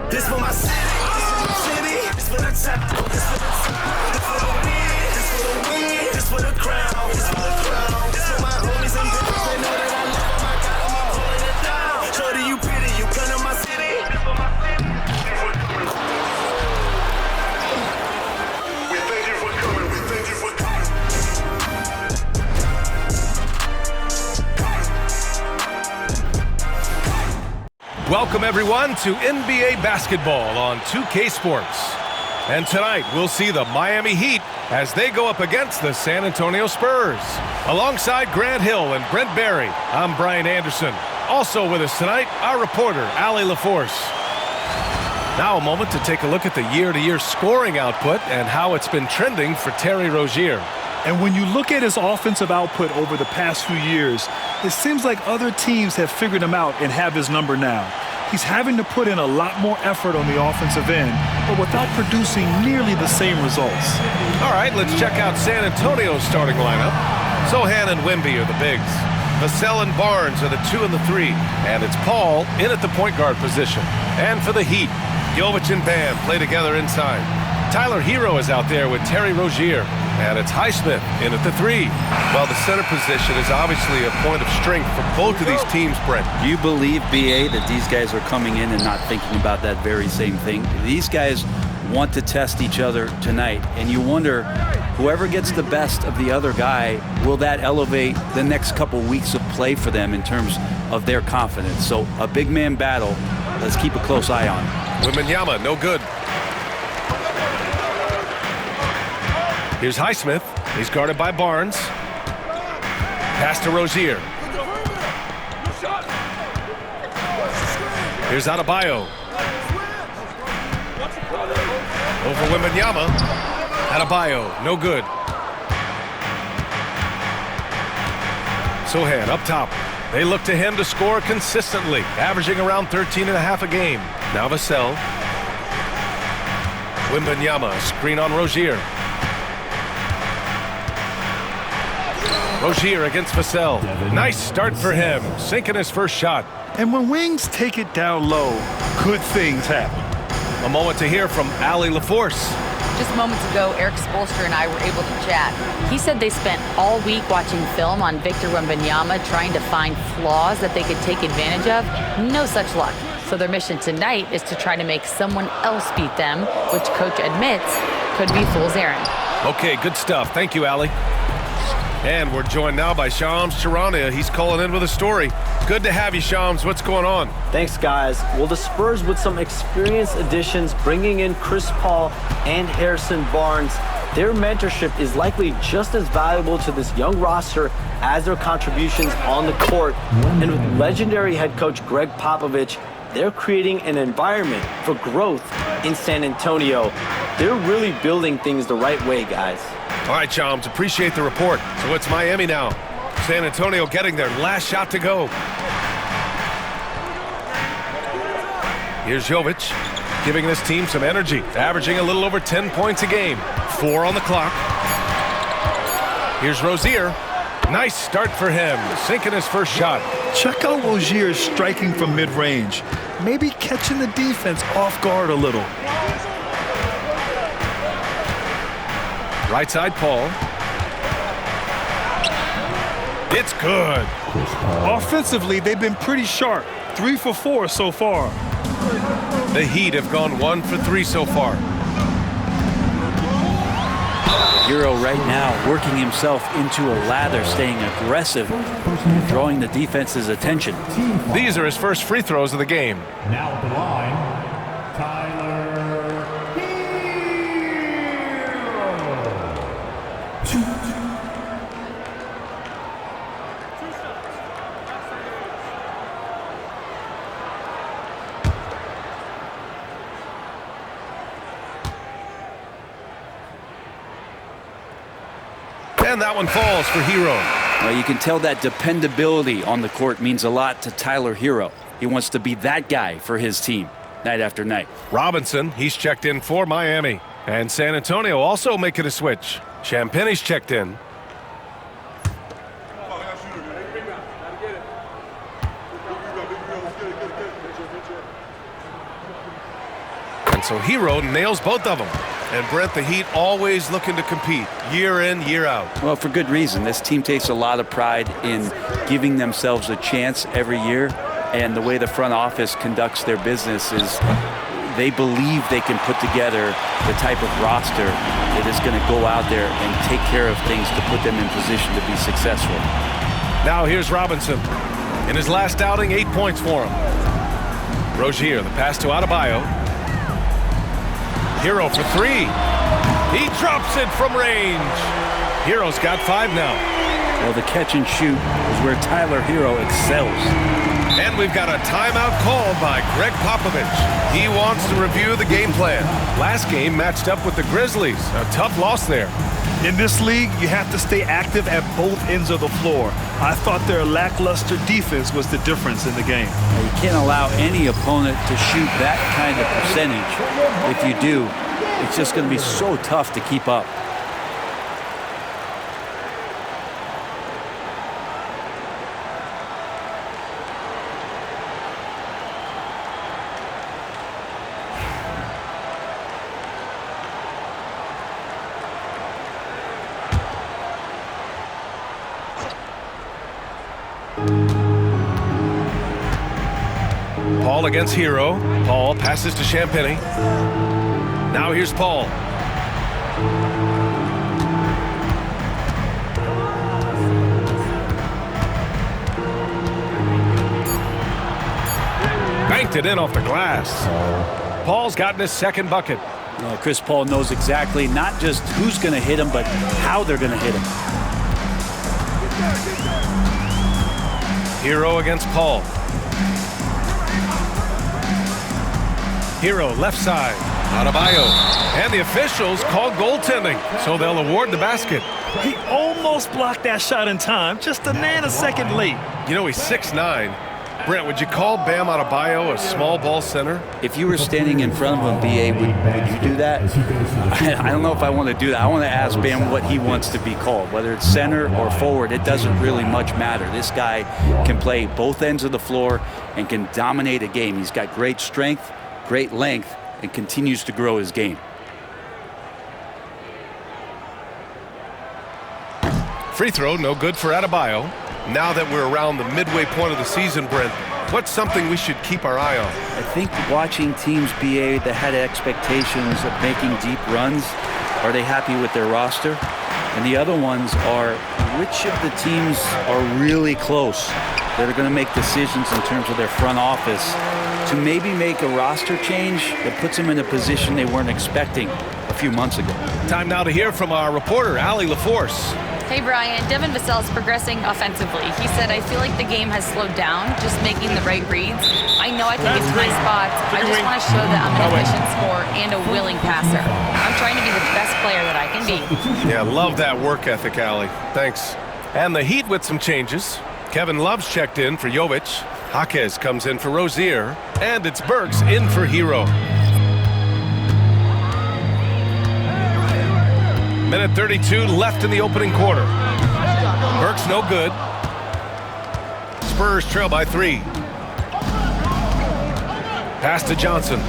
This for my city, this for the top, this for the top, this for the win, this for the win, this for the crown, this for the crown, this for my homies and bitches. They know that I love them, I got them, I'm holding it down. Shorty, you pretty, you come to my city. This for my city. We thank you for coming, we thank you for coming. Welcome everyone to NBA basketball on 2K Sports. And tonight we'll see the Miami Heat as they go up against the San Antonio Spurs. Alongside Grant Hill and Brent Barry, I'm Brian Anderson. Also with us tonight, our reporter, Allie LaForce. Now a moment to take a look at the year-to-year scoring output and how it's been trending for Terry Rozier. And when you look at his offensive output over the past few years, it seems like other teams have figured him out and have his number now. He's having to put in a lot more effort on the offensive end, but without producing nearly the same results. All right, let's check out San Antonio's starting lineup. Sohan and Wemby are the bigs. Vassell and Barnes are the 2 and the 3. And it's Paul in at the point guard position. And for the Heat, Jovic and Bam play together inside. Tyler Hero is out there with Terry Rozier. And it's Highsmith in at the 3. Well, the center position is obviously a point of strength for both of these teams, Brent. Do you believe, BA, that these guys are coming in and not thinking about that very same thing? These guys want to test each other tonight, and you wonder, whoever gets the best of the other guy, will that elevate the next couple weeks of play for them in terms of their confidence? So a big man battle, let's keep a close eye on. Wembanyama, no good. Here's Highsmith. He's guarded by Barnes. Pass to Rozier. Here's Adebayo. Over Wembanyama. Adebayo, no good. Sohan up top. They look to him to score consistently, averaging around 13.5 a game. Now Vassell. Wembanyama, screen on Rozier. Rozier against Vassell. Nice start for him, sinking his first shot. And when wings take it down low, good things happen. A moment to hear from Allie LaForce. Just moments ago, Eric Spoelstra and I were able to chat. He said they spent all week watching film on Victor Wembanyama, trying to find flaws that they could take advantage of. No such luck. So their mission tonight is to try to make someone else beat them, which coach admits could be fool's errand. Okay, good stuff. Thank you, Allie. And we're joined now by Shams Charania. He's calling in with a story. Good to have you, Shams. What's going on? Thanks, guys. Well, the Spurs with some experienced additions, bringing in Chris Paul and Harrison Barnes. Their mentorship is likely just as valuable to this young roster as their contributions on the court. And with legendary head coach Greg Popovich, they're creating an environment for growth in San Antonio. They're really building things the right way, guys. All right, Shams, appreciate the report. So it's Miami now. San Antonio getting their last shot to go. Here's Jovic, giving this team some energy, averaging a little over 10 points a game. 4 on the clock. Here's Rozier. Nice start for him, sinking his first shot. Check out Rozier striking from mid-range, maybe catching the defense off guard a little. Right side, Paul. It's good. Offensively, they've been pretty sharp. 3 for 4 so far. The Heat have gone 1 for 3 so far. Hero right now working himself into a lather, staying aggressive, drawing the defense's attention. These are his first free throws of the game. Now at the line, Tyler And that one falls for Hero. Well, you can tell that dependability on the court means a lot to Tyler Hero. He wants to be that guy for his team night after night. Robinson, he's checked in for Miami. And San Antonio also making a switch. Champagne's checked in. And so Hero nails both of them. And Brent, the Heat always looking to compete year in, year out. Well, for good reason. This team takes a lot of pride in giving themselves a chance every year. And the way the front office conducts their business is they believe they can put together the type of roster that is going to go out there and take care of things to put them in position to be successful. Now here's Robinson. In his last outing, 8 points for him. Rozier, the pass to Adebayo. Hero for three. He drops it from range. Hero's got 5 now. Well, the catch and shoot is where Tyler Hero excels. And we've got a timeout called by Greg Popovich. He wants to review the game plan. Last game matched up with the Grizzlies. A tough loss there. In this league, you have to stay active at both ends of the floor. I thought their lackluster defense was the difference in the game. You can't allow any opponent to shoot that kind of percentage. If you do, it's just going to be so tough to keep up. Paul against Hero. Paul passes to Champagnie. Now here's Paul. Banked it in off the glass. Paul's gotten his second bucket. Chris Paul knows exactly not just who's going to hit him, but how they're going to hit him. Hero against Paul. Hero left side. Adebayo. And the officials call goaltending, so they'll award the basket. He almost blocked that shot in time, just a nanosecond late. You know, he's 6'9". Brent, would you call Bam Adebayo a small ball center? If you were standing in front of him, B.A., would you do that? I don't know if I want to do that. I want to ask Bam what he wants to be called. Whether it's center or forward, it doesn't really much matter. This guy can play both ends of the floor and can dominate a game. He's got great strength, great length, and continues to grow his game. Free throw, no good for Adebayo. Now that we're around the midway point of the season, Brent, what's something we should keep our eye on? I think watching teams, B.A., that had expectations of making deep runs, are they happy with their roster? And the other ones are, which of the teams are really close that are going to make decisions in terms of their front office to maybe make a roster change that puts them in a position they weren't expecting a few months ago. Time now to hear from our reporter, Allie LaForce. Hey, Brian. Devin Vassell is progressing offensively. He said, I feel like the game has slowed down, just making the right reads. I know I can get to my spots. I just want to show that I'm an efficient scorer and a willing passer. I'm trying to be the best player that I can be. Yeah, love that work ethic, Allie. Thanks. And the Heat with some changes. Kevin Love's checked in for Jovic. Jaquez comes in for Rozier. And it's Burks in for Hero. Minute 32 left in the opening quarter. Burks no good. Spurs trail by 3. Pass to Johnson.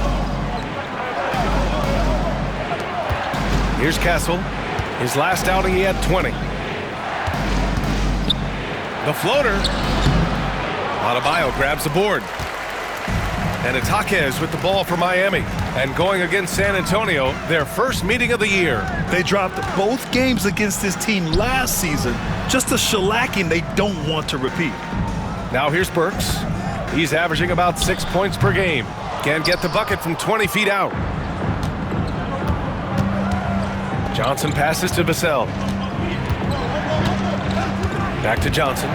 Here's Castle. His last outing he had 20. The floater. Adebayo grabs the board. And it's Jaquez with the ball for Miami. And going against San Antonio, their first meeting of the year. They dropped both games against this team last season. Just a shellacking they don't want to repeat. Now here's Burks. He's averaging about 6 points per game. Can't get the bucket from 20 feet out. Johnson passes to Vassell. Back to Johnson.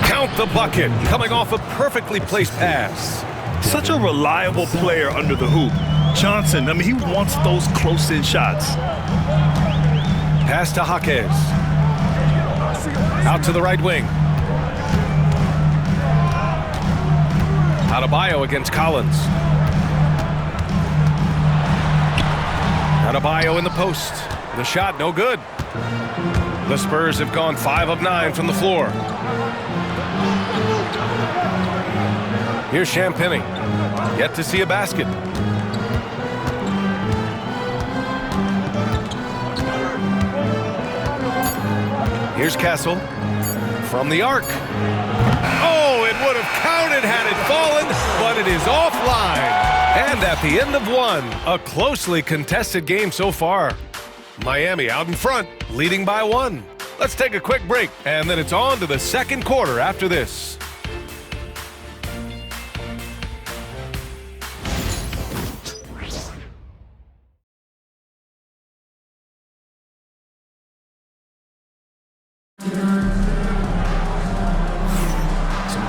Count the bucket, coming off a perfectly placed pass. Such a reliable player under the hoop. Johnson, I mean, he wants those close-in shots. Pass to Jaquez. Out to the right wing. Adebayo against Collins. Adebayo in the post. The shot no good. The Spurs have gone 5 of 9 from the floor. Here's Champagnie. Yet to see a basket. Here's Castle from the arc. Oh, it would have counted had it fallen, but it is offline. And at the end of one, a closely contested game so far. Miami out in front, leading by 1. Let's take a quick break, and then it's on to the second quarter after this.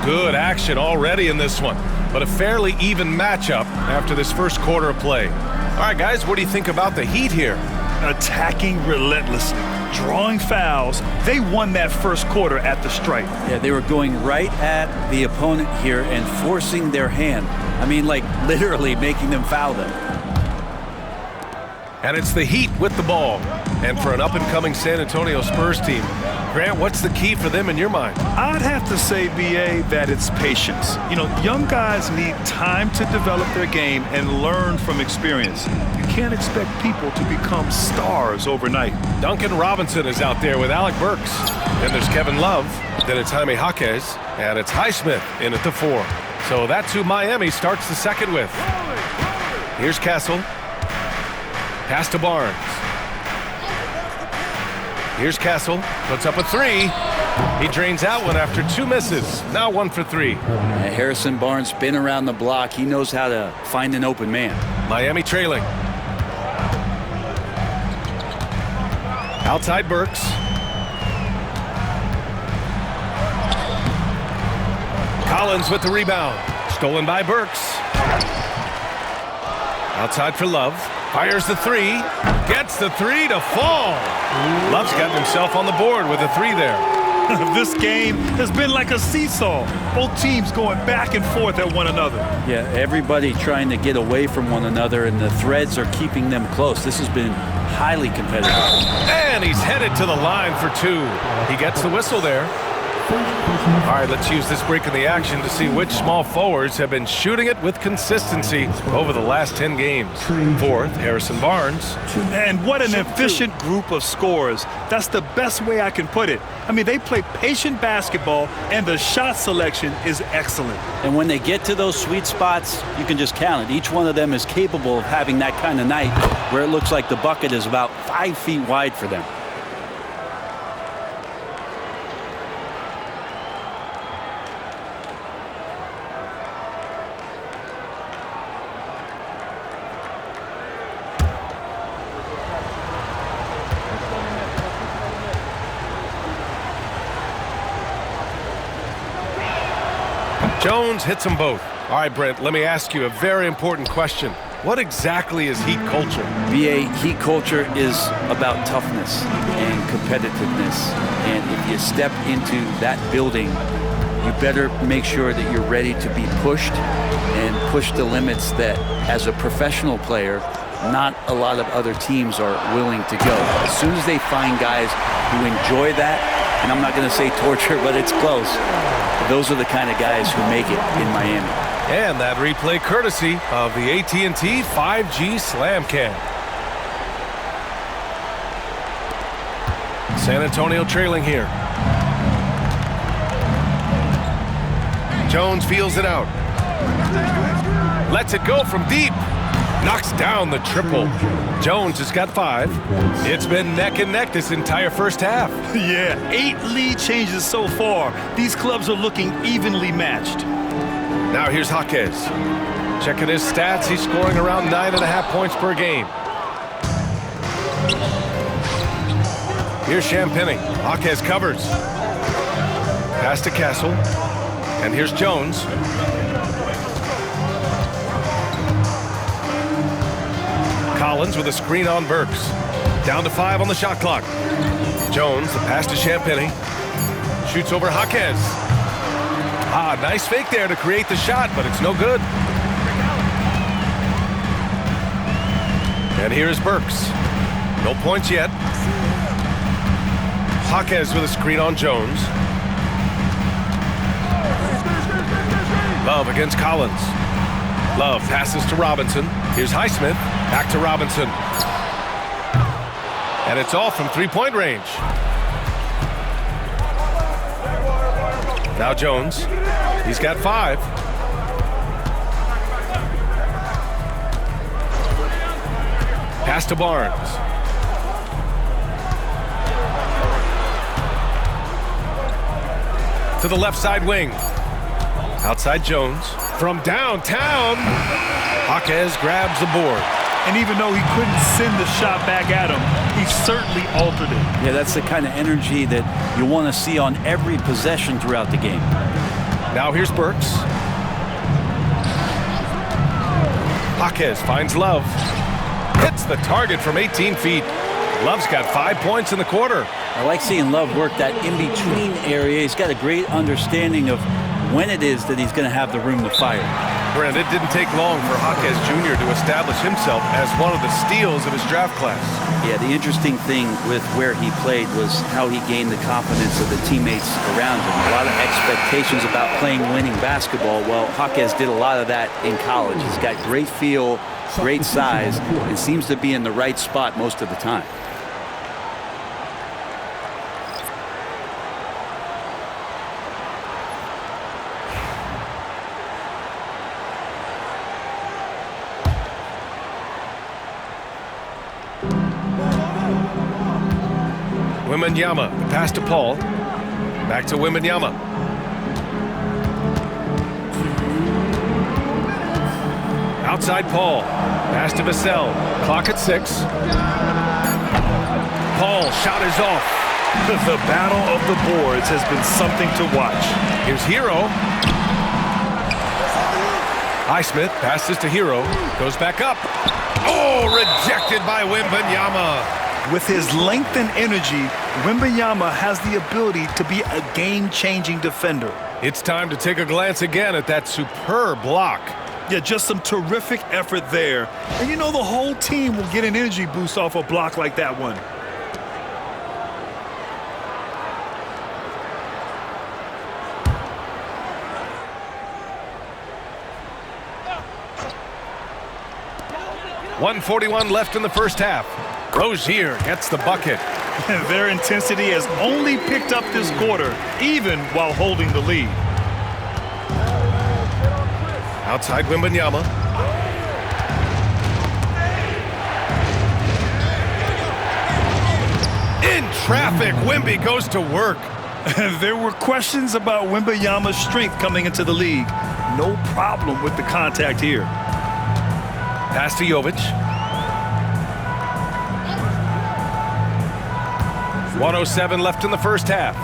Good action already in this one, but a fairly even matchup after this first quarter of play. All right, guys, what do you think about the Heat here? Attacking relentlessly, drawing fouls. They won that first quarter at the stripe. Yeah, they were going right at the opponent here and forcing their hand. I mean, like literally making them foul them. And it's the Heat with the ball. And for an up-and-coming San Antonio Spurs team, Grant, what's the key for them in your mind? I'd have to say, B.A., that it's patience. You know, young guys need time to develop their game and learn from experience. You can't expect people to become stars overnight. Duncan Robinson is out there with Alec Burks. Then there's Kevin Love. Then it's Jaime Jaquez. And it's Highsmith in at the 4. So that's who Miami starts the second with. Here's Castle. Pass to Barnes. Here's Castle, puts up a 3. He drains out one after 2 misses. Now 1 for 3. Harrison Barnes been around the block. He knows how to find an open man. Miami trailing. Outside Burks. Collins with the rebound. Stolen by Burks. Outside for Love. Fires the 3. Gets the 3 to fall. Love's got himself on the board with a 3 there. This game has been like a seesaw. Both teams going back and forth at one another. Yeah, everybody trying to get away from one another, and the threads are keeping them close. This has been highly competitive. And he's headed to the line for 2. He gets the whistle there. All right, let's use this break in the action to see which small forwards have been shooting it with consistency over the last 10 games. 4th, Harrison Barnes. And what an efficient group of scorers. That's the best way I can put it. I mean, they play patient basketball, and the shot selection is excellent. And when they get to those sweet spots, you can just count it. Each one of them is capable of having that kind of night where it looks like the bucket is about 5 feet wide for them. Jones hits them both. All right, Brent, let me ask you a very important question. What exactly is Heat culture? BA, Heat culture is about toughness and competitiveness. And if you step into that building, you better make sure that you're ready to be pushed and push the limits that, as a professional player, not a lot of other teams are willing to go. As soon as they find guys who enjoy that, and I'm not going to say torture, but it's close, those are the kind of guys who make it in Miami. And that replay courtesy of the AT&T 5G Slam Cam. San Antonio trailing here. Jones feels it out. Lets it go from deep. Knocks down the triple. Jones has got 5. It's been neck and neck this entire first half. Yeah, 8 lead changes so far. These clubs are looking evenly matched. Now here's Jaquez. Checking his stats, he's scoring around 9.5 points per game. Here's Champagny. Jaquez covers. Pass to Castle. And here's Jones. Collins with a screen on Burks. Down to 5 on the shot clock. Jones, the pass to Champagny. Shoots over Jaquez. Nice fake there to create the shot, but it's no good. And here's Burks. No points yet. Jaquez with a screen on Jones. Love against Collins. Love passes to Robinson. Here's Highsmith. Back to Robinson. And it's all from 3-point range. Now Jones. He's got 5. Pass to Barnes. To the left side wing. Outside Jones. From downtown, Jaquez grabs the board. And even though he couldn't send the shot back at him, he certainly altered it. Yeah, that's the kind of energy that you want to see on every possession throughout the game. Now here's Burks. Jaquez finds Love. Hits the target from 18 feet. Love's got 5 points in the quarter. I like seeing Love work that in-between area. He's got a great understanding of when it is that he's going to have the room to fire. Brent, it didn't take long for Jaquez Jr. to establish himself as one of the steals of his draft class. Yeah, the interesting thing with where he played was how he gained the confidence of the teammates around him. A lot of expectations about playing winning basketball. Well, Jaquez did a lot of that in college. He's got great feel, great size, and seems to be in the right spot most of the time. Wembanyama, pass to Paul. Back to Wembanyama. Outside Paul. Pass to Vassell. Clock at 6. Paul, shot is off. The battle of the boards has been something to watch. Here's Hero. Highsmith passes to Hero. Goes back up. Oh, rejected by Wembanyama. With his length and energy, Wembanyama has the ability to be a game-changing defender. It's time to take a glance again at that superb block. Yeah, just some terrific effort there. And you know the whole team will get an energy boost off a block like that one. .141 left in the first half. Rozier gets the bucket. Their intensity has only picked up this quarter, even while holding the lead. Outside Wembanyama. In traffic, Wemby goes to work. There were questions about Wembanyama's strength coming into the league. No problem with the contact here. Pass to Jovic. 1:07 left in the first half.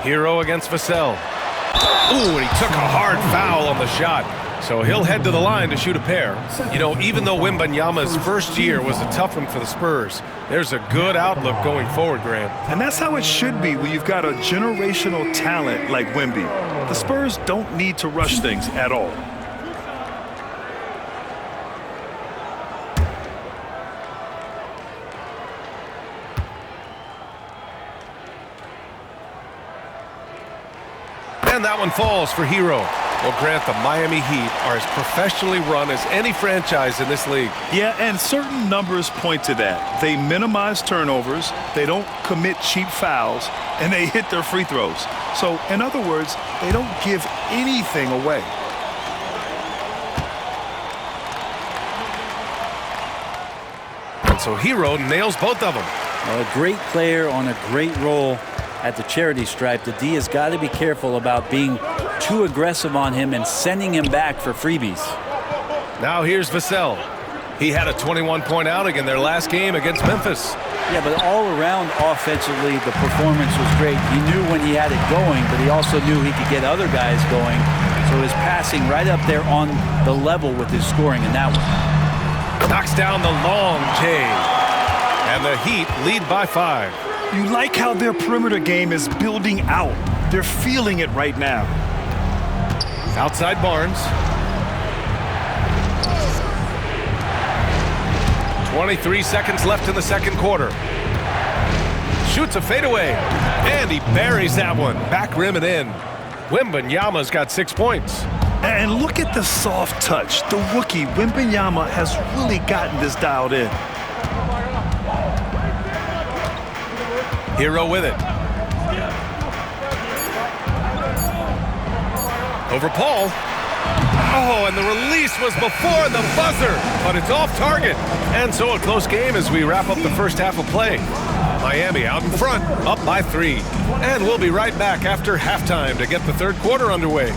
Hero against Vassell. Ooh, and he took a hard foul on the shot. So he'll head to the line to shoot a pair. You know, even though Wembanyama's first year was a tough one for the Spurs, there's a good outlook going forward, Grant. And that's how it should be when you've got a generational talent like Wemby. The Spurs don't need to rush things at all. And that one falls for Hero. Well, Grant, the Miami Heat are as professionally run as any franchise in this league. Yeah, and certain numbers point to that. They minimize turnovers, they don't commit cheap fouls, and they hit their free throws. So, in other words, they don't give anything away. And so Hero nails both of them. A great player on a great role at the charity stripe. The D has got to be careful about being too aggressive on him and sending him back for freebies. Now here's Vassell. He had a 21-point outing in their last game against Memphis. Yeah, but all around offensively, the performance was great. He knew when he had it going, but he also knew he could get other guys going. So his passing right up there on the level with his scoring in that one. Knocks down the long J. And the Heat lead by 5. You like how their perimeter game is building out. They're feeling it right now. Outside Barnes. 23 seconds left in the second quarter. Shoots a fadeaway. And he buries that one. Back rim and in. Wembanyama's got 6 points. And look at the soft touch. The rookie, Wembanyama, has really gotten this dialed in. Hero with it. Over Paul. Oh, and the release was before the buzzer, but it's off target. And so a close game as we wrap up the first half of play. Miami out in front, up by 3. And we'll be right back after halftime to get the third quarter underway.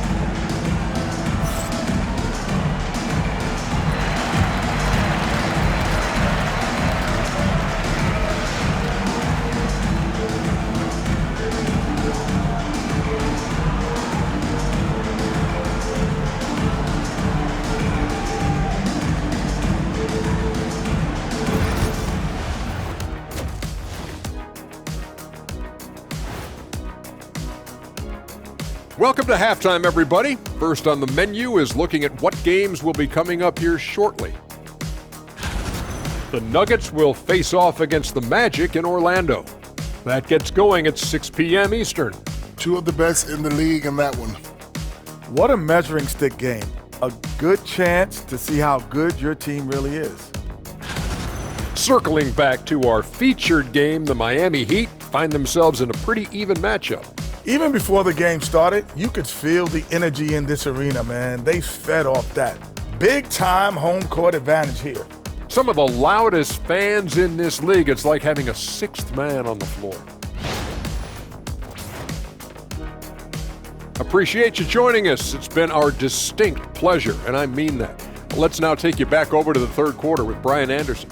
Welcome to halftime, everybody. First on the menu is looking at what games will be coming up here shortly. The Nuggets will face off against the Magic in Orlando. That gets going at 6 p.m. Eastern. Two of the best in the league in that one. What a measuring stick game. A good chance to see how good your team really is. Circling back to our featured game, the Miami Heat find themselves in a pretty even matchup. Even before the game started, you could feel the energy in this arena, man. They fed off that. Big-time home court advantage here. Some of the loudest fans in this league. It's like having a sixth man on the floor. Appreciate you joining us. It's been our distinct pleasure, and I mean that. Let's now take you back over to the third quarter with Brian Anderson.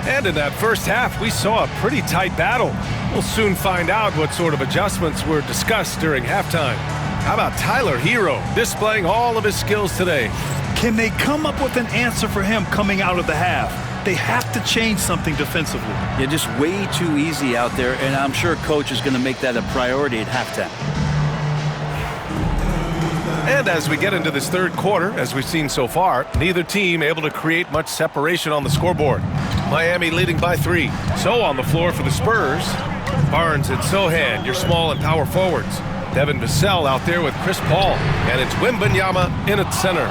And in that first half, we saw a pretty tight battle. We'll soon find out what sort of adjustments were discussed during halftime. How about Tyler Hero displaying all of his skills today? Can they come up with an answer for him coming out of the half? They have to change something defensively. Yeah, just way too easy out there, and I'm sure coach is going to make that a priority at halftime. And as we get into this third quarter, as we've seen so far, neither team able to create much separation on the scoreboard. Miami leading by 3. So on the floor for the Spurs, Barnes and Sohan, your small and power forwards. Devin Vassell out there with Chris Paul, and it's Wembanyama in at center.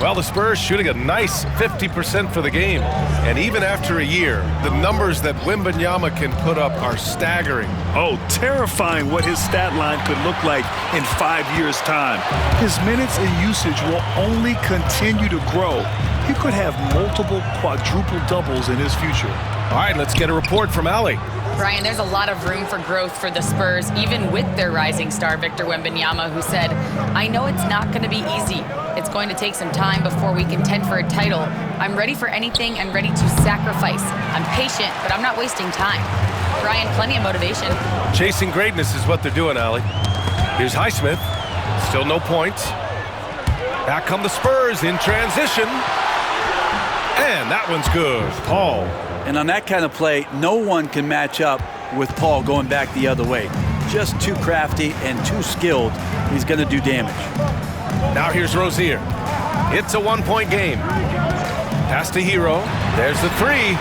Well, the Spurs shooting a nice 50% for the game. And even after a year, the numbers that Wembanyama can put up are staggering. Oh, terrifying what his stat line could look like in 5 years' time. His minutes and usage will only continue to grow. He could have multiple quadruple doubles in his future. All right, let's get a report from Allie. Brian, there's a lot of room for growth for the Spurs, even with their rising star, Victor Wembanyama, who said, "I know it's not going to be easy. It's going to take some time before we contend for a title. I'm ready for anything and ready to sacrifice. I'm patient, but I'm not wasting time." Brian, plenty of motivation. Chasing greatness is what they're doing, Allie. Here's Highsmith. Still no points. Back come the Spurs in transition. And that one's good. Paul. And on that kind of play, no one can match up with Paul going back the other way. Just too crafty and too skilled. He's going to do damage. Now here's Rozier. It's a one-point game. Pass to Hero. There's the 3.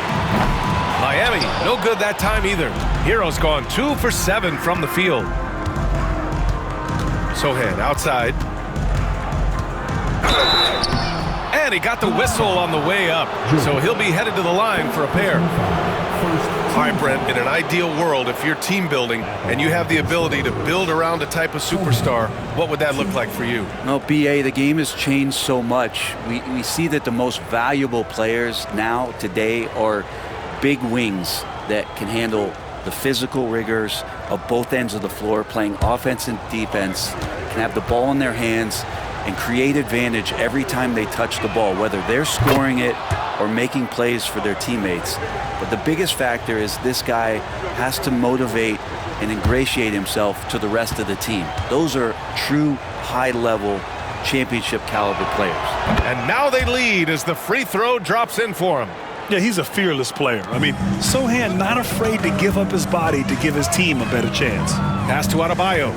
Miami, no good that time either. Hero's gone 2 for 7 from the field. Sohan outside. And he got the whistle on the way up, so he'll be headed to the line for a pair. All right, Brent, in an ideal world, if you're team building and you have the ability to build around a type of superstar, what would that look like for you? Well, BA, the game has changed so much. We see that the most valuable players now, today, are big wings that can handle the physical rigors of both ends of the floor, playing offense and defense, can have the ball in their hands, and create advantage every time they touch the ball, whether they're scoring it or making plays for their teammates. But the biggest factor is this guy has to motivate and ingratiate himself to the rest of the team. Those are true high-level championship caliber players. And now they lead as the free throw drops in for him. Yeah, he's a fearless player. I mean, Sohan not afraid to give up his body to give his team a better chance. Pass to Adebayo.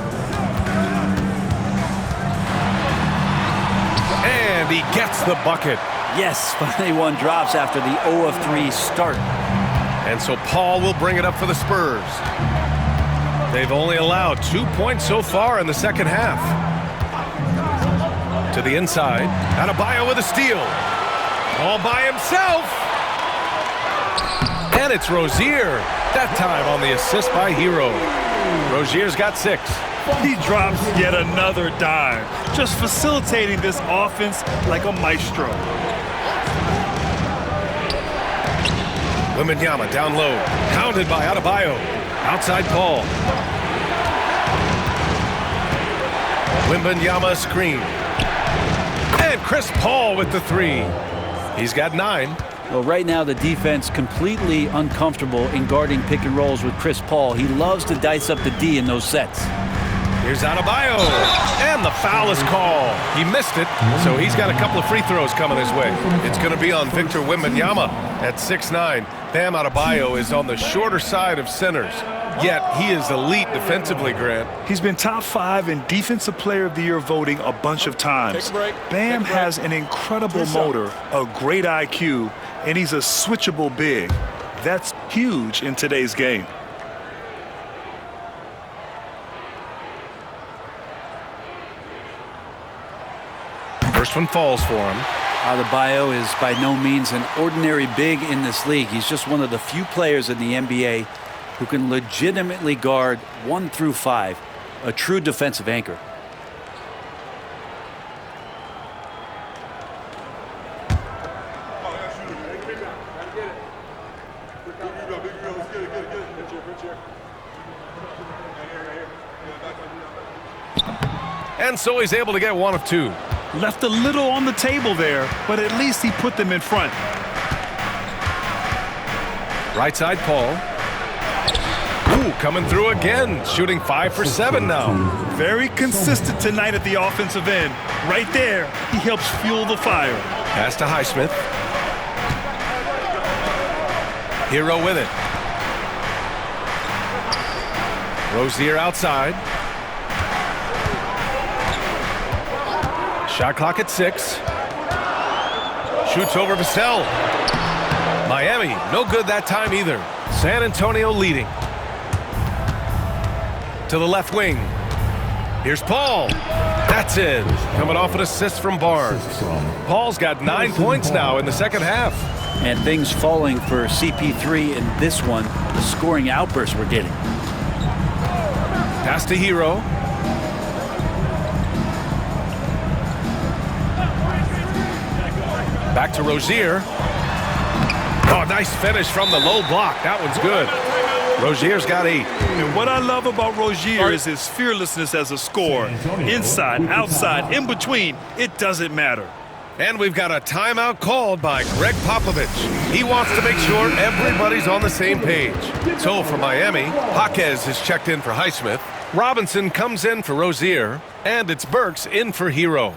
And he gets the bucket. Yes, finally one drops after the 0 of 3 start. And so Paul will bring it up for the Spurs. They've only allowed 2 points so far in the second half. To the inside. Adebayo with a steal. All by himself. And it's Rozier. That time on the assist by Hero. Rozier's got 6. He drops yet another dime, just facilitating this offense like a maestro. Wembanyama down low. Pounded by Adebayo. Outside Paul. Wembanyama screen. And Chris Paul with the 3. He's got 9. Well, right now the defense completely uncomfortable in guarding pick and rolls with Chris Paul. He loves to dice up the D in those sets. Here's Adebayo. And the foul is called. He missed it, so he's got a couple of free throws coming his way. It's going to be on Victor Wembanyama at 6'9". Bam Adebayo is on the shorter side of centers. Yet he is elite defensively, Grant. He's been top 5 in Defensive Player of the Year voting a bunch of times. Bam has an incredible motor, a great IQ, and he's a switchable big. That's huge in today's game. First one falls for him. Adebayo is by no means an ordinary big in this league. He's just one of the few players in the NBA who can legitimately guard 1 through 5, a true defensive anchor. And so he's able to get 1 of 2. Left a little on the table there, but at least he put them in front. Right side Paul. Ooh, coming through again, shooting 5 for 7 now. Very consistent tonight at the offensive end. Right there, he helps fuel the fire. Pass to Highsmith. Hero with it. Rozier outside. Shot clock at 6. Shoots over Vassell. Miami, no good that time either. San Antonio leading. To the left wing. Here's Paul. That's in. Coming off an assist from Barnes. Paul's got 9 points now in the second half. And things falling for CP3 in this one, the scoring outbursts we're getting. Pass to Hero. Back to Rozier. Oh, nice finish from the low block. That one's good. Rozier's got 8. And what I love about Rozier is his fearlessness as a scorer. Inside, outside, in between, it doesn't matter. And we've got a timeout called by Greg Popovich. He wants to make sure everybody's on the same page. So for Miami, Jaquez has checked in for Highsmith. Robinson comes in for Rozier. And it's Burks in for Hero.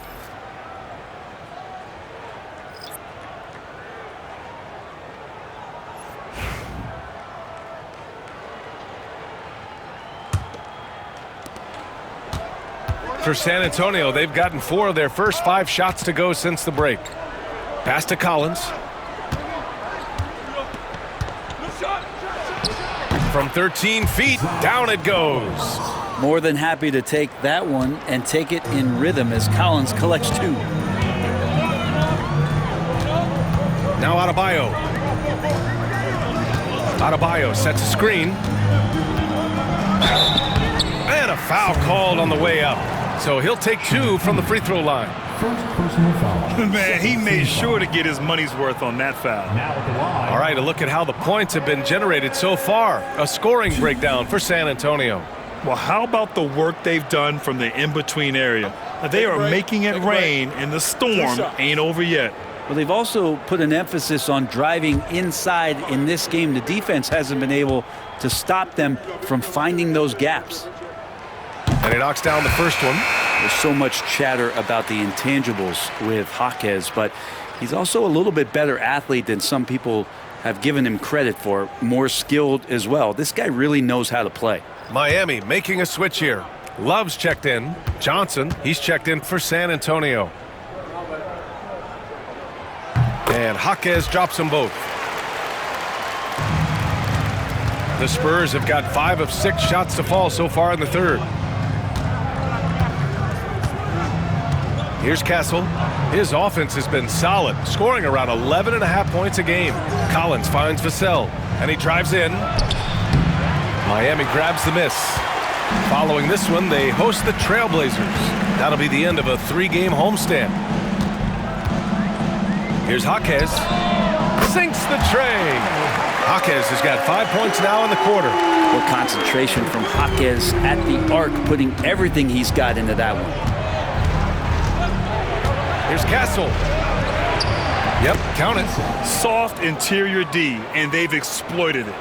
For San Antonio, they've gotten 4 of their first 5 shots to go since the break. Pass to Collins. From 13 feet, down it goes. More than happy to take that one and take it in rhythm as Collins collects 2. Now Adebayo. Adebayo sets a screen. And a foul called on the way up. So he'll take 2 from the free throw line. First personal foul. Man, he made sure to get his money's worth on that foul. Now at the line. All right, a look at how the points have been generated so far. A scoring breakdown for San Antonio. Well, how about the work they've done from the in-between area? They are making it rain, and the storm ain't over yet. Well, they've also put an emphasis on driving inside in this game. The defense hasn't been able to stop them from finding those gaps. And he knocks down the first one. There's so much chatter about the intangibles with Jaquez, but he's also a little bit better athlete than some people have given him credit for. More skilled as well. This guy really knows how to play. Miami making a switch here. Love's checked in. Johnson, he's checked in for San Antonio. And Jaquez drops them both. The Spurs have got 5 of 6 shots to fall so far in the third. Here's Castle. His offense has been solid, scoring around 11.5 points a game. Collins finds Vassell, and he drives in. Miami grabs the miss. Following this one, they host the Trailblazers. That'll be the end of a 3-game homestand. Here's Jaquez. Sinks the tray. Jaquez has got 5 points now in the quarter. Well, concentration from Jaquez at the arc, putting everything he's got into that one. Here's Castle. Yep, count it. Soft interior D, and they've exploited it.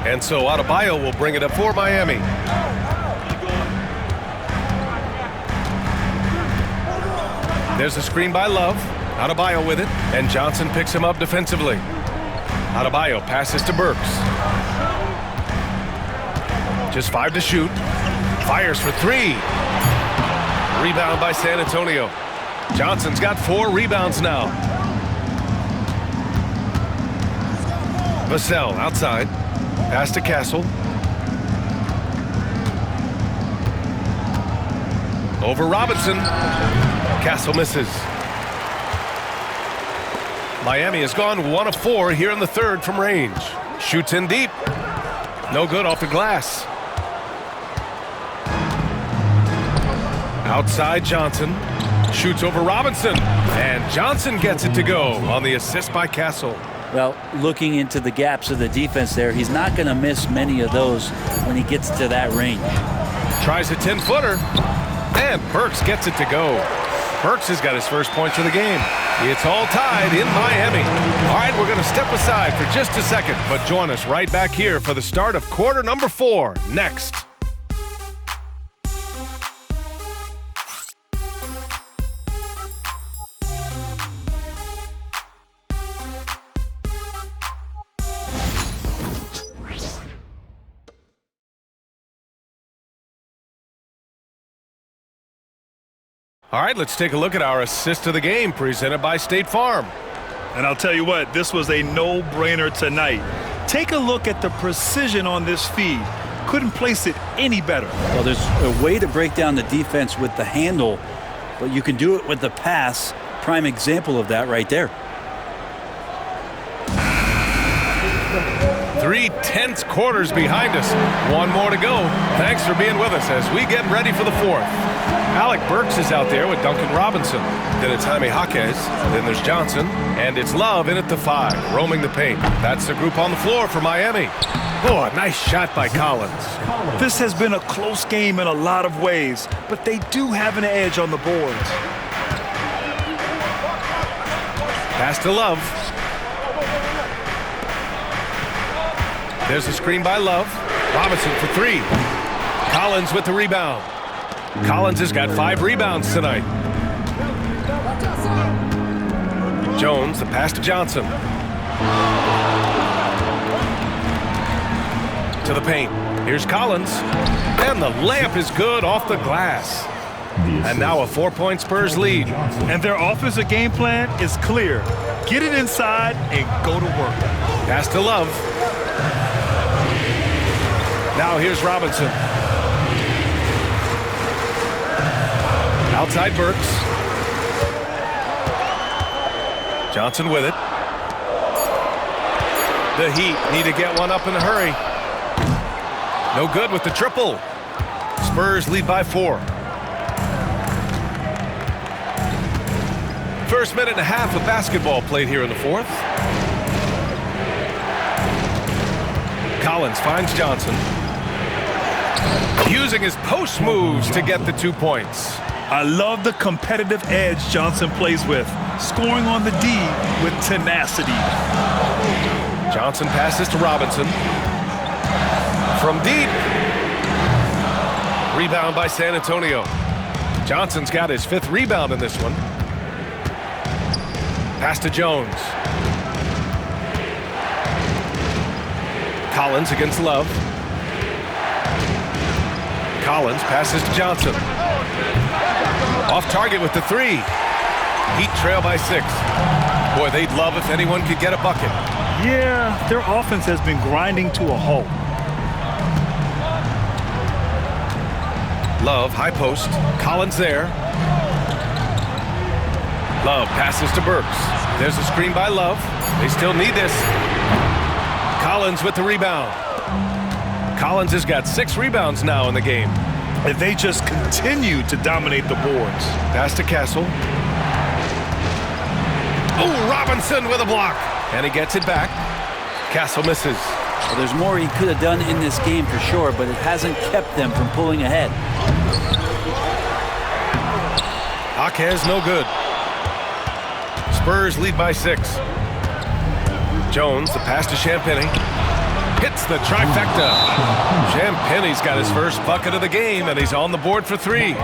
And so Adebayo will bring it up for Miami. There's a screen by Love. Adebayo with it, and Johnson picks him up defensively. Adebayo passes to Burks. Just 5 to shoot. Fires for 3. Rebound by San Antonio. Johnson's got 4 rebounds now. Vassell outside. Pass to Castle. Over Robinson. Castle misses. Miami has gone 1 of 4 here in the third from range. Shoots in deep. No good off the glass. Outside Johnson. Shoots over Robinson. And Johnson gets it to go on the assist by Castle. Well, looking into the gaps of the defense there, he's not going to miss many of those when he gets to that range. Tries a 10-footer. And Burks gets it to go. Burks has got his first points of the game. It's all tied in Miami. All right, we're going to step aside for just a second, but join us right back here for the start of quarter number 4 next. All right, let's take a look at our assist of the game presented by State Farm. And I'll tell you what, this was a no-brainer tonight. Take a look at the precision on this feed. Couldn't place it any better. Well, there's a way to break down the defense with the handle, but you can do it with the pass. Prime example of that right there. 3 tense quarters behind us. 1 more to go. Thanks for being with us as we get ready for the 4th. Alec Burks is out there with Duncan Robinson. Then it's Jaime Jaquez. Then there's Johnson. And it's Love in at the 5, roaming the paint. That's the group on the floor for Miami. Oh, a nice shot by Collins. This has been a close game in a lot of ways, but they do have an edge on the boards. Pass to Love. There's a screen by Love. Robinson for 3. Collins with the rebound. Collins has got 5 rebounds tonight. Jones, the pass to Johnson. To the paint. Here's Collins. And the layup is good off the glass. And now a 4-point Spurs lead. And their offensive game plan is clear. Get it inside and go to work. Pass to Love. Now here's Robinson. Outside Burks. Johnson with it. The Heat need to get one up in a hurry. No good with the triple. Spurs lead by 4. First minute and a half of basketball played here in the 4th. Collins finds Johnson. Using his post moves to get the 2 points. I love the competitive edge Johnson plays with, scoring on the D with tenacity. Johnson passes to Robinson. From deep. Rebound by San Antonio. Johnson's got his 5th rebound in this one. Pass to Jones. Collins against Love. Collins passes to Johnson. Off target with the 3. Heat trail by 6. Boy, they'd love if anyone could get a bucket. Yeah, their offense has been grinding to a halt. Love, high post. Collins there. Love passes to Burks. There's a screen by Love. They still need this. Collins with the rebound. Collins has got 6 rebounds now in the game. And they just continue to dominate the boards. Pass to Castle. Oh, Robinson with a block. And he gets it back. Castle misses. Well, there's more he could have done in this game for sure, but it hasn't kept them from pulling ahead. Jaquez no good. Spurs lead by 6. Jones, the pass to Champagny. Hits the trifecta. Champagny's got his first bucket of the game, and he's on the board for 3.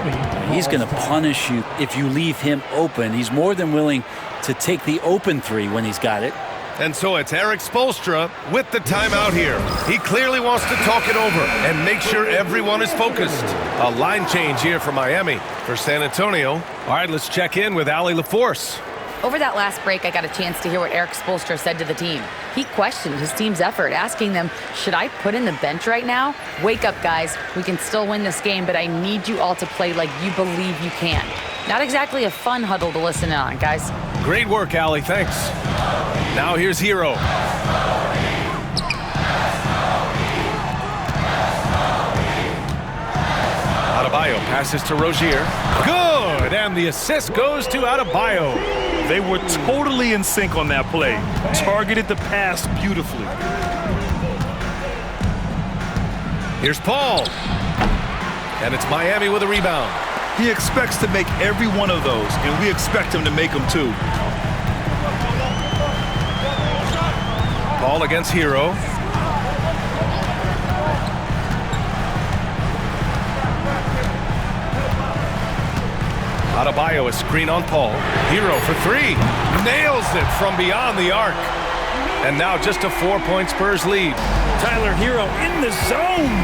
He's going to punish you if you leave him open. He's more than willing to take the open 3 when he's got it. And so it's Eric Spoelstra with the timeout here. He clearly wants to talk it over and make sure everyone is focused. A line change here for Miami. For San Antonio. All right, let's check in with Allie LaForce. Over that last break, I got a chance to hear what Eric Spoelstra said to the team. He questioned his team's effort, asking them, should I put in the bench right now? Wake up, guys. We can still win this game, but I need you all to play like you believe you can. Not exactly a fun huddle to listen in on, guys. Great work, Allie. Thanks. Now here's Hero. Adebayo passes to Rozier. Good! And the assist goes to Adebayo. They were totally in sync on that play. Targeted the pass beautifully. Here's Paul. And it's Miami with a rebound. He expects to make every one of those, and we expect him to make them too. Paul against Hero. Adebayo, a screen on Paul. Hero for 3. Nails it from beyond the arc. And now just a 4-point Spurs lead. Tyler Hero in the zone.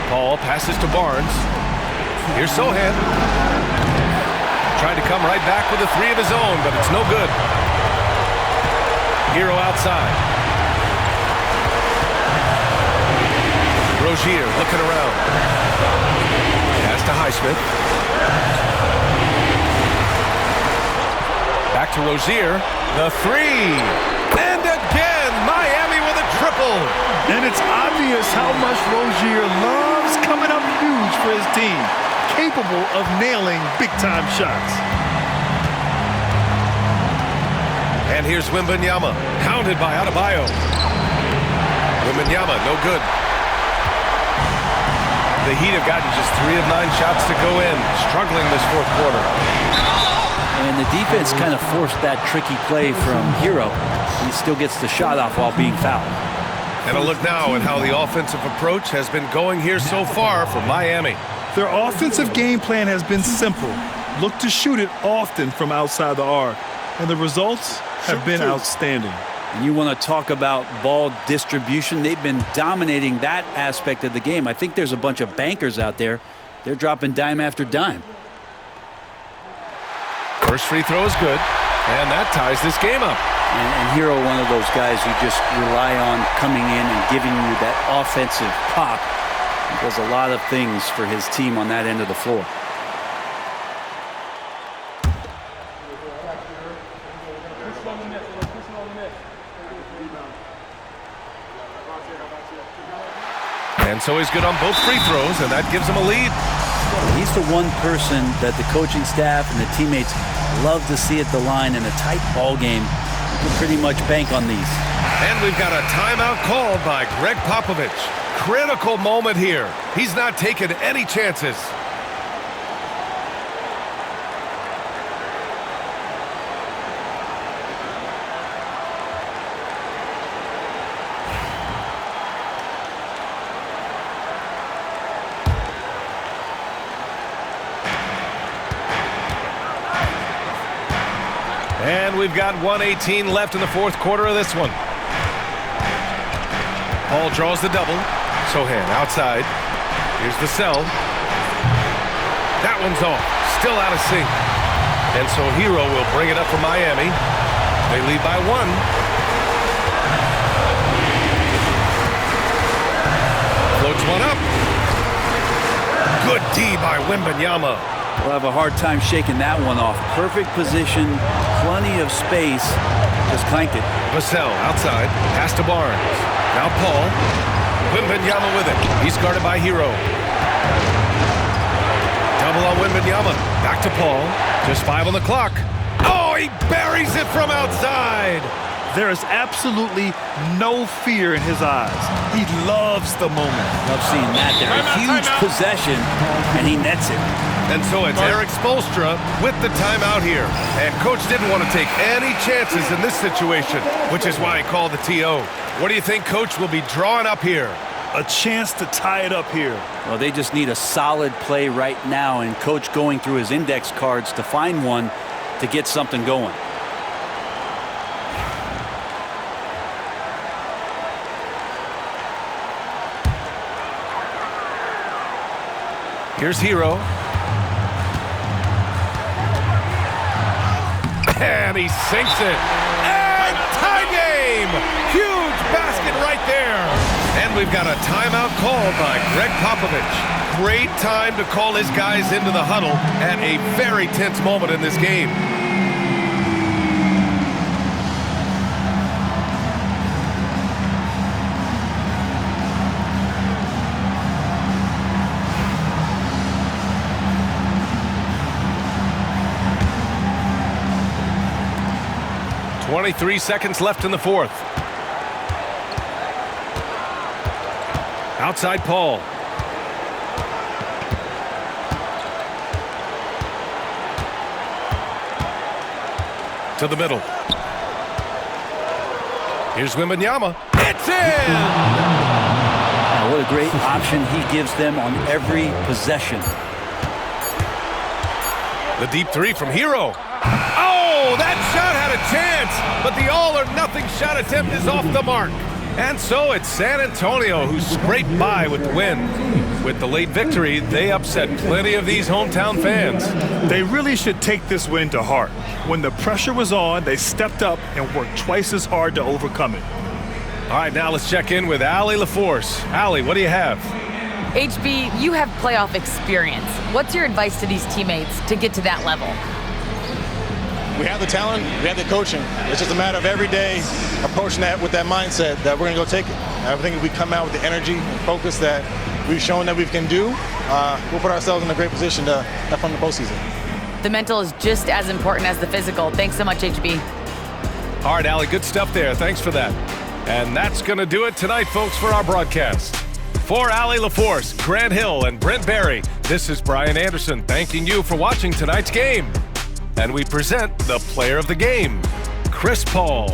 Paul passes to Barnes. Here's Sohan. Tried to come right back with a 3 of his own, but it's no good. Hero outside. Rozier looking around. Pass to Highsmith. Back to Rozier. The 3. And again, Miami with a triple. And it's obvious how much Rozier loves coming up huge for his team. Capable of nailing big-time shots. And here's Wembanyama, hounded by Adebayo. Wembanyama, no good. The Heat have gotten just 3 of 9 shots to go in, struggling this 4th quarter. And the defense kind of forced that tricky play from Hero. He still gets the shot off while being fouled. And a look now at how the offensive approach has been going here so far for Miami. Their offensive game plan has been simple. Look to shoot it often from outside the arc. And the results have been outstanding. And you want to talk about ball distribution. They've been dominating that aspect of the game. I think there's a bunch of bankers out there. They're dropping dime after dime. First free throw is good, and that ties this game up. And Hero, one of those guys you just rely on coming in and giving you that offensive pop. He does a lot of things for his team on that end of the floor. And so he's good on both free throws, and that gives him a lead. He's the one person that the coaching staff and the teammates love to see at the line in a tight ball game. You can pretty much bank on these. And we've got a timeout called by Greg Popovich. Critical moment here. He's not taking any chances. And we've got 1:18 left in the 4th quarter of this one. Paul draws the double. Sohan outside. Here's the sell. That one's off. Still out of sync. And so Hero will bring it up for Miami. They lead by 1. Floats one up. Good D by Wembanyama. We'll have a hard time shaking that one off. Perfect position, plenty of space. Just clanked it. Vassell outside, pass to Barnes. Now Paul. Wembanyama with it. He's guarded by Hero. Double on Wembanyama. Back to Paul. Just 5 on the clock. Oh, he buries it from outside. There is absolutely no fear in his eyes. He loves the moment. Love seeing that there. A huge possession, and he nets it. And so it's Eric Spoelstra with the timeout here. And Coach didn't want to take any chances in this situation, which is why he called the TO. What do you think Coach will be drawing up here? A chance to tie it up here. Well, they just need a solid play right now, and Coach going through his index cards to find one to get something going. Here's Hero. And he sinks it. And tie game! Huge basket right there. And we've got a timeout called by Greg Popovich. Great time to call his guys into the huddle at a very tense moment in this game. .23 seconds left in the fourth. Outside Paul. To the middle. Here's Wembanyama. It's in! Now, what a great option he gives them on every possession. The deep three from Hero. Oh, that shot had a chance, but the all-or-nothing shot attempt is off the mark. And so it's San Antonio who scraped by with the win. With the late victory, they upset plenty of these hometown fans. They really should take this win to heart. When the pressure was on, they stepped up and worked twice as hard to overcome it. All right, now let's check in with Allie LaForce. Allie, what do you have? HB, you have playoff experience. What's your advice to these teammates to get to that level? We have the talent, we have the coaching. It's just a matter of every day approaching that with that mindset that we're going to go take it. I think if we come out with the energy and focus that we've shown that we can do, we'll put ourselves in a great position to have fun in the postseason. The mental is just as important as the physical. Thanks so much, HB. All right, Allie, good stuff there. Thanks for that. And that's going to do it tonight, folks, for our broadcast. For Allie LaForce, Grant Hill, and Brent Barry, this is Brian Anderson thanking you for watching tonight's game. And we present the player of the game, Chris Paul.